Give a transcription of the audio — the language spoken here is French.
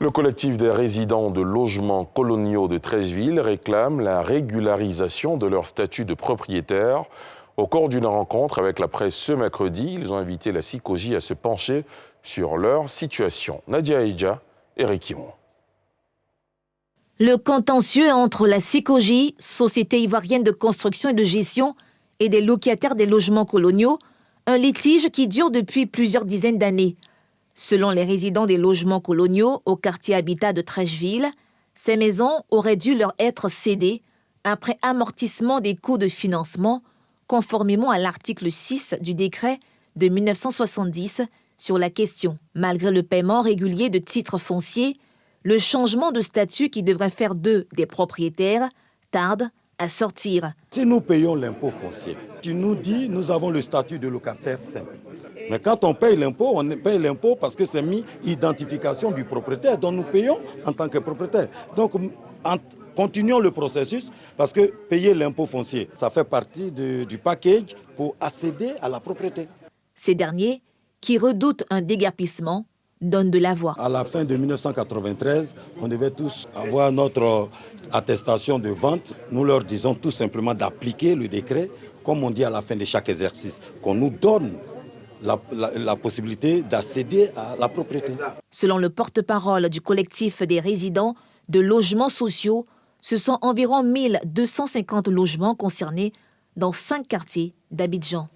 Le collectif des résidents de logements coloniaux de Treichville réclame la régularisation de leur statut de propriétaire. Au cours d'une rencontre avec la presse ce mercredi, ils ont invité la CICOJ à se pencher sur leur situation. Nadia Aïdja et Rikimon. Le contentieux entre la CICOJ, Société ivoirienne de construction et de gestion, et des locataires des logements coloniaux, un litige qui dure depuis plusieurs dizaines d'années. Selon les résidents des logements coloniaux au quartier Habitat de Treichville, ces maisons auraient dû leur être cédées après amortissement des coûts de financement, conformément à l'article 6 du décret de 1970 sur la question. Malgré le paiement régulier de titres fonciers, le changement de statut qui devrait faire d'eux des propriétaires tarde à sortir. Si nous payons l'impôt foncier, tu nous dis nous avons le statut de locataire simple. Mais quand on paye l'impôt parce que c'est mis identification du propriétaire, dont nous payons en tant que propriétaire. Donc, continuons le processus parce que payer l'impôt foncier, ça fait partie du package pour accéder à la propriété. Ces derniers, qui redoutent un déguerpissement, donnent de la voix. À la fin de 1993, on devait tous avoir notre attestation de vente. Nous leur disons tout simplement d'appliquer le décret, comme on dit à la fin de chaque exercice, qu'on nous donne la possibilité d'accéder à la propriété. Selon le porte-parole du collectif des résidents de logements sociaux, ce sont environ 1250 logements concernés dans 5 quartiers d'Abidjan.